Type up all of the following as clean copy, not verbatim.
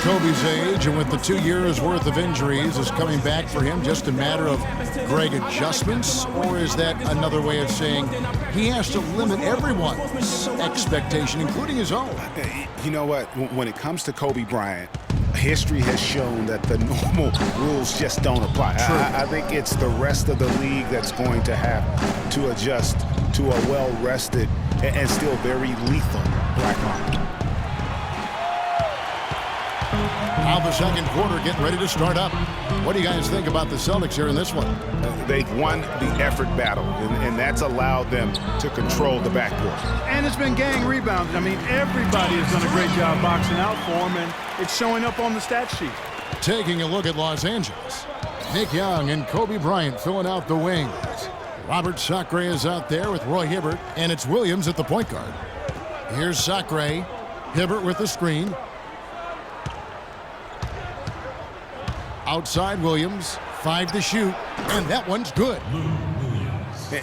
Kobe's age, and with the 2 years worth of injuries, is coming back for him just a matter of, Greg, adjustments? Or is that another way of saying he has to limit everyone's expectation, including his own? You know what? When it comes to Kobe Bryant, history has shown that the normal rules just don't apply. I think it's the rest of the league that's going to have to adjust to a well-rested and still very lethal Black Mamba. Now the second quarter getting ready to start up. What do you guys think about the Celtics here in this one? They've won the effort battle, and that's allowed them to control the backcourt. And it's been gang rebounds. I mean, everybody has done a great job boxing out for them, and it's showing up on the stat sheet. Taking a look at Los Angeles. Nick Young and Kobe Bryant filling out the wings. Robert Sacre is out there with Roy Hibbert, and it's Williams at the point guard. Here's Sacre. Hibbert with the screen. Outside Williams, 5 to shoot, and that one's good.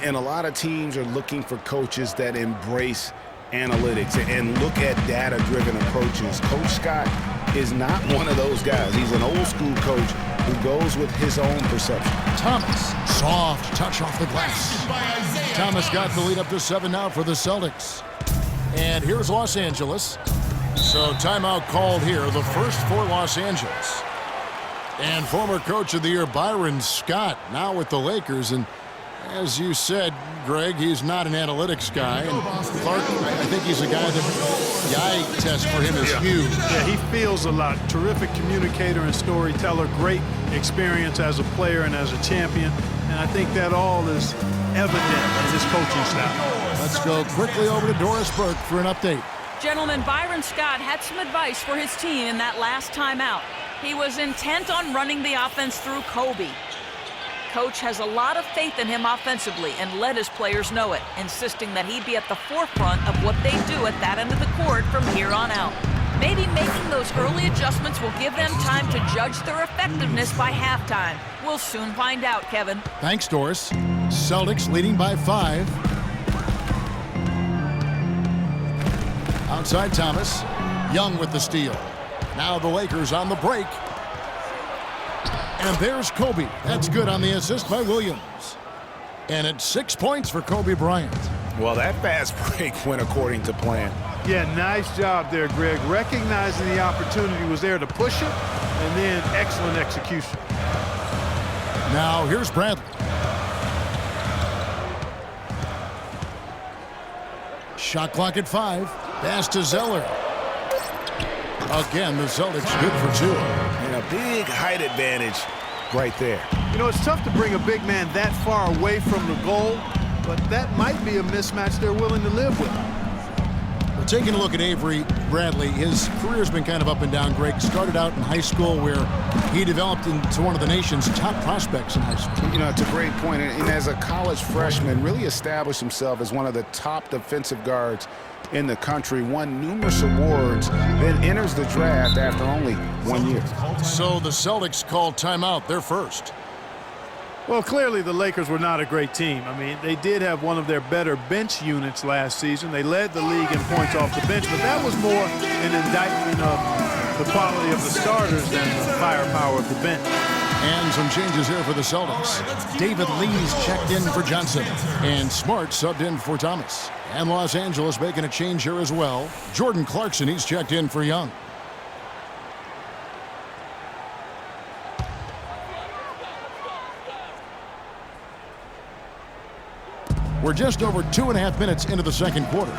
And a lot of teams are looking for coaches that embrace analytics and look at data-driven approaches. Coach Scott is not one of those guys. He's an old-school coach who goes with his own perception. Thomas, soft touch off the glass. Thomas got the lead up to 7 now for the Celtics. And here's Los Angeles. So timeout called here, the first for Los Angeles. And former Coach of the Year Byron Scott now with the Lakers. And as you said, Greg, he's not an analytics guy. And Clark, I think he's a guy that the eye test for him is huge. Yeah, he feels a lot. Terrific communicator and storyteller. Great experience as a player and as a champion. And I think that all is evident in his coaching style. Let's go quickly over to Doris Burke for an update. Gentlemen, Byron Scott had some advice for his team in that last timeout. He was intent on running the offense through Kobe. Coach has a lot of faith in him offensively and let his players know it, insisting that he be at the forefront of what they do at that end of the court from here on out. Maybe making those early adjustments will give them time to judge their effectiveness by halftime. We'll soon find out, Kevin. Thanks, Doris. Celtics leading by 5. Outside Thomas. Young with the steal. Now the Lakers on the break. And there's Kobe. That's good on the assist by Williams. And it's 6 points for Kobe Bryant. Well, that fast break went according to plan. Yeah, nice job there, Greg. Recognizing the opportunity was there to push it, and then excellent execution. Now here's Bradley. Shot clock at 5. Pass to Zeller. Again, the Celtics good for 2. And a big height advantage right there. You know, it's tough to bring a big man that far away from the goal, but that might be a mismatch they're willing to live with. Well, taking a look at Avery Bradley, his career's been kind of up and down. Greg started out in high school where he developed into one of the nation's top prospects in high school. You know, it's a great point. And as a college freshman, really established himself as one of the top defensive guards in the country, won numerous awards, then enters the draft after only 1 year. So the Celtics called timeout. They're first. Well, clearly the Lakers were not a great team. I mean, they did have one of their better bench units last season. They led the league in points off the bench, but that was more an indictment of the quality of the starters than the firepower of the bench. And some changes here for the Celtics. David Lee's checked in for Johnson, and Smart subbed in for Thomas. And Los Angeles making a change here as well. Jordan Clarkson, he's checked in for Young. We're just over 2.5 minutes into the second quarter.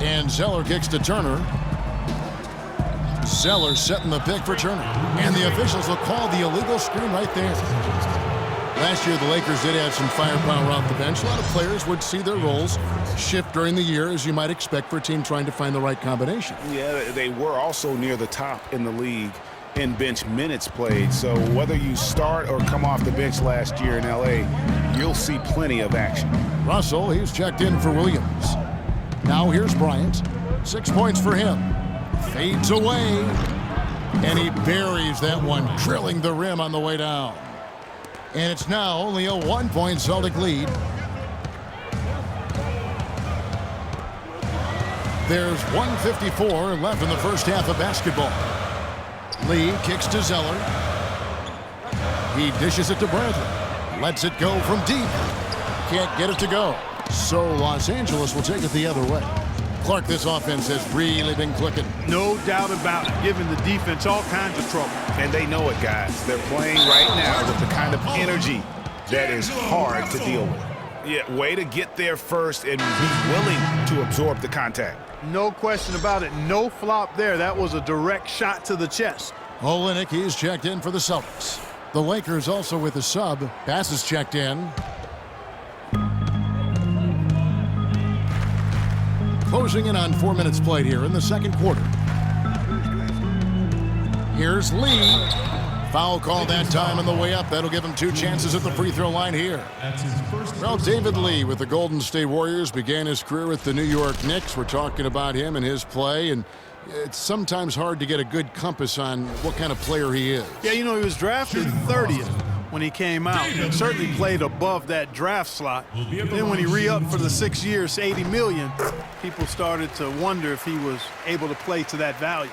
And Zeller kicks to Turner. Zeller setting the pick for Turner. And the officials will call the illegal screen right there. Last year, the Lakers did have some firepower off the bench. A lot of players would see their roles shift during the year, as you might expect for a team trying to find the right combination. Yeah, they were also near the top in the league in bench minutes played. So whether you start or come off the bench last year in L.A., you'll see plenty of action. Russell, he's checked in for Williams. Now here's Bryant. 6 points for him. Fades away. And he buries that one, drilling the rim on the way down. And it's now only a 1-point Celtic lead. There's 1:54 left in the first half of basketball. Lee kicks to Zeller. He dishes it to Bradley. Lets it go from deep. Can't get it to go. So Los Angeles will take it the other way. Clark, this offense has really been clicking. No doubt about it, giving the defense all kinds of trouble. And they know it, guys. They're playing right now with the kind of energy that is hard to deal with. Yeah, way to get there first and be willing to absorb the contact. No question about it. No flop there. That was a direct shot to the chest. Olynyk, he's checked in for the Celtics. The Lakers also with a sub. Bass is checked in. Closing in on 4 minutes played here in the second quarter. Here's Lee. Foul call that time on the way up. That'll give him 2 chances at the free throw line here. Well, David Lee with the Golden State Warriors began his career with the New York Knicks. We're talking about him and his play, and it's sometimes hard to get a good compass on what kind of player he is. Yeah, you know, he was drafted 30th when he came out. He certainly played above that draft slot. Then when he re-upped for the 6 years, $80 million, people started to wonder if he was able to play to that value.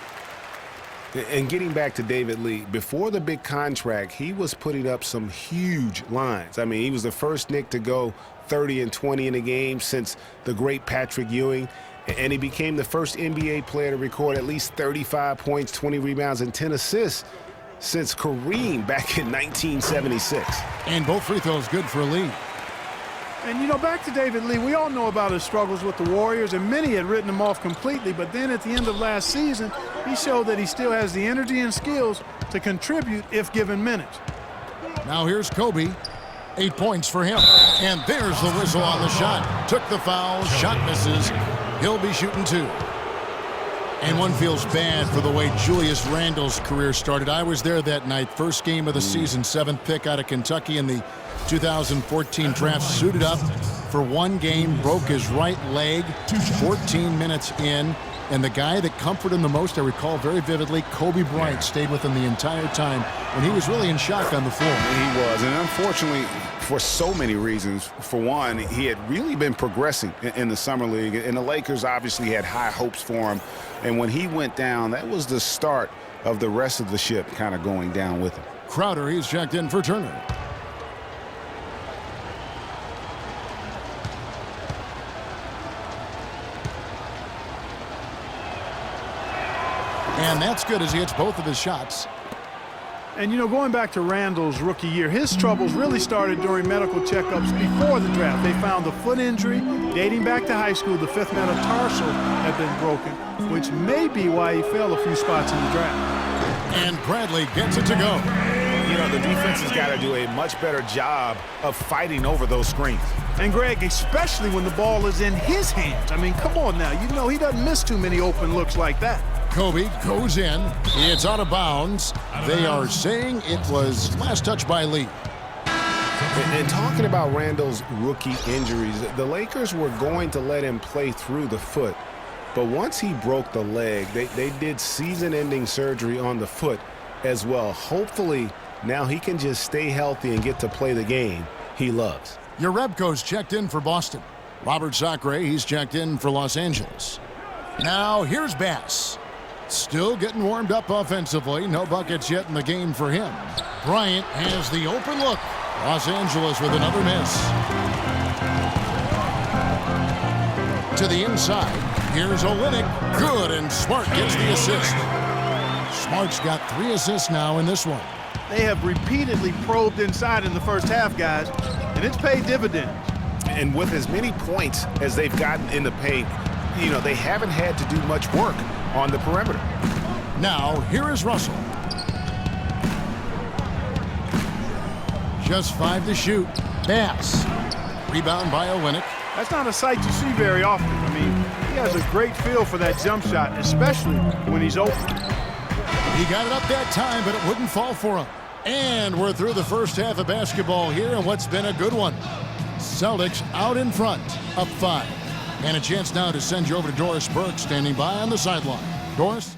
And getting back to David Lee, before the big contract, he was putting up some huge lines. I mean, he was the first Knick to go 30 and 20 in a game since the great Patrick Ewing. And he became the first NBA player to record at least 35 points, 20 rebounds, and 10 assists since Kareem back in 1976. And both free throws good for Lee. And, you know, back to David Lee, we all know about his struggles with the Warriors, and many had written him off completely. But then at the end of last season, he showed that he still has the energy and skills to contribute if given minutes. Now here's Kobe. 8 points for him. And there's the whistle on the shot. Took the foul, shot misses. He'll be shooting 2. And one feels bad for the way Julius Randle's career started. I was there that night, first game of the season, 7th pick out of Kentucky in the 2014 draft. Suited up for one game, broke his right leg 14 minutes in. And the guy that comforted him the most, I recall very vividly, Kobe Bryant stayed with him the entire time when he was really in shock on the floor. He was, and unfortunately, for so many reasons. For one, he had really been progressing in the Summer League, and the Lakers obviously had high hopes for him. And when he went down, that was the start of the rest of the ship kind of going down with him. Crowder, he's checked in for Turner. And that's good as he hits both of his shots. And, you know, going back to Randle's rookie year, his troubles really started during medical checkups before the draft. They found a foot injury dating back to high school. The 5th metatarsal had been broken, which may be why he fell a few spots in the draft. And Bradley gets it to go. You know, the defense has got to do a much better job of fighting over those screens. And, Greg, especially when the ball is in his hands. I mean, come on now. You know he doesn't miss too many open looks like that. Kobe goes in. It's out of bounds. They are saying it was last touch by Lee. And talking about Randle's rookie injuries, the Lakers were going to let him play through the foot. But once he broke the leg, they did season-ending surgery on the foot as well. Hopefully, now he can just stay healthy and get to play the game he loves. Jerebko's checked in for Boston. Robert Sacre, he's checked in for Los Angeles. Now here's Bass. Still getting warmed up offensively. No buckets yet in the game for him. Bryant has the open look. Los Angeles with another miss. To the inside. Here's Olynyk. Good, and Smart gets the assist. Smart's got 3 assists now in this one. They have repeatedly probed inside in the first half, guys, and it's paid dividends. And with as many points as they've gotten in the paint, you know, they haven't had to do much work on the perimeter. Now, here is Russell. Just 5 to shoot. Bass. Rebound by Olynyk. That's not a sight you see very often. I mean, he has a great feel for that jump shot, especially when he's open. He got it up that time, but it wouldn't fall for him. And we're through the first half of basketball here, and what's been a good one. Celtics out in front, up 5. And a chance now to send you over to Doris Burke, standing by on the sideline. Doris?